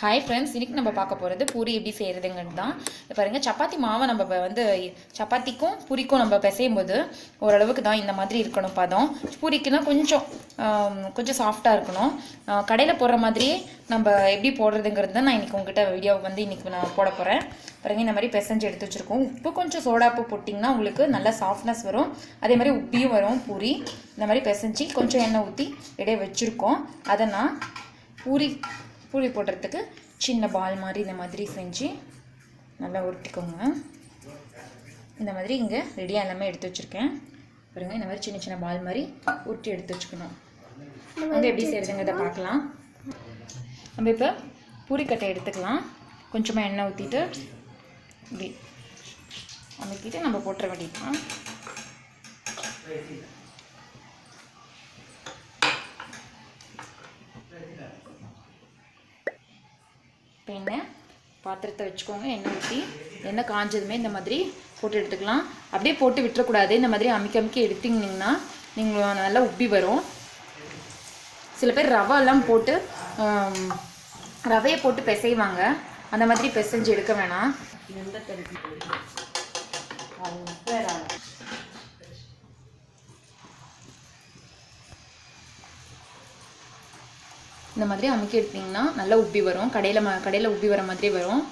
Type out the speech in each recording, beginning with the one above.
Hi friends, இன்றைக்கி நம்ம பார்க்க போகிறது பூரி எப்படி செய்கிறதுங்கிறது தான். பாருங்கள், சப்பாத்தி மாவை நம்ம வந்து சப்பாத்திக்கும் பூரிக்கும் நம்ம பிசையும் போது ஓரளவுக்கு தான் இந்த மாதிரி இருக்கணும் பதம். பூரிக்குன்னா கொஞ்சம் சாஃப்டாக இருக்கணும். கடையில் போடுற மாதிரியே நம்ம எப்படி போடுறதுங்கிறது தான் நான் இன்றைக்கி உங்கள்கிட்ட வீடியோ வந்து இன்றைக்கி நான் போட போகிறேன். பாருங்க, இந்த மாதிரி பிசைஞ்சு எடுத்து வச்சுருக்கோம். உப்பு கொஞ்சம் சோடாப்பு போட்டிங்கன்னா உங்களுக்கு நல்ல சாஃப்ட்னஸ் வரும். அதே மாதிரி உப்பியும் வரும் பூரி. இந்த மாதிரி பிசைஞ்சு கொஞ்சம் எண்ணெய் ஊற்றி ரெடியாக வச்சுருக்கோம். அதை நான் பூரி போடுறதுக்கு சின்ன பால் மாதிரி இந்த மாதிரி செஞ்சு நல்லா உருட்டிக்கோங்க. இந்த மாதிரி இங்கே ரெடியாக எல்லாமே எடுத்து வச்சுருக்கேன். பாருங்கள், இந்த மாதிரி சின்ன சின்ன பால் மாதிரி உருட்டி எடுத்து வச்சுக்கணும். அங்கே எப்படி செய்கிறதுங்கிறத பார்க்கலாம். நம்ம இப்போ பூரிக்கட்டை எடுத்துக்கலாம். கொஞ்சமாக எண்ணெய் ஊற்றிட்டு இப்படி அமைக்கிட்டு நம்ம போட்டுற வேண்டியதுதான். இப்போ எண்ணெய் பாத்திரத்தை வச்சுக்கோங்க. எண்ணெய் ஊற்றி எண்ணெய் காஞ்சதுமே இந்த மாதிரி போட்டு எடுத்துக்கலாம். அப்படியே போட்டு விட்டுறக்கூடாது. இந்த மாதிரி அமுக்கி எடுத்திங்கன்னா நீங்கள் நல்லா உப்பி வரும். சில பேர் ரவையெல்லாம் போட்டு ரவையை போட்டு பிசைவாங்க. அந்த மாதிரி பிசைஞ்சு எடுக்க வேணாம். இந்த மாதிரி அமுக்கி எடுத்திங்கன்னா நல்லா உப்பி வரும். கடையில் உப்பி வர மாதிரி வரும்.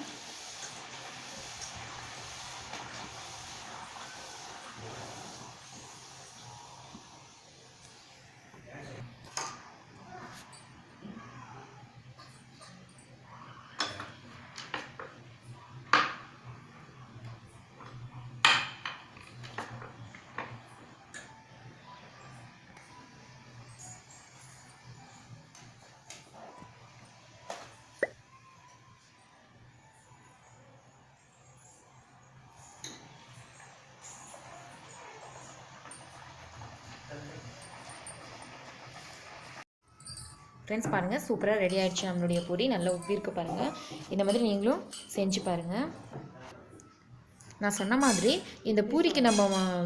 ஃப்ரெண்ட்ஸ், பாருங்கள், சூப்பராக ரெடி ஆகிடுச்சு நம்மளுடைய பூரி. நல்லா உப்பிருக்கு பாருங்கள். இந்த மாதிரி நீங்களும் செஞ்சு பாருங்கள். நான் சொன்ன மாதிரி இந்த பூரிக்கு நம்ம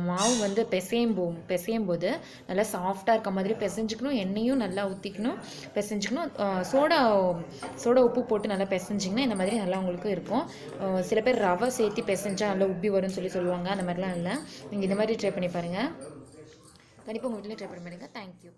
மாவு வந்து பிசையும் போது நல்லா சாஃப்டாக இருக்க மாதிரி பிசைஞ்சிக்கணும். எண்ணெயும் நல்லா ஊற்றிக்கணும், பிசைஞ்சிக்கணும். சோடா உப்பு போட்டு நல்லா பிசைஞ்சிங்கன்னா இந்த மாதிரி நல்லா உங்களுக்கு இருக்கும். சில பேர் ரவை சேர்த்து பிசைஞ்சா நல்லா உப்பி வரும்னு சொல்லுவாங்க. அந்த மாதிரிலாம் இல்லை. நீங்கள் இந்த மாதிரி ட்ரை பண்ணி பாருங்கள். கண்டிப்பாக உங்கள் வீட்டில் ட்ரை பண்ணி பாருங்கள். தேங்க்யூ.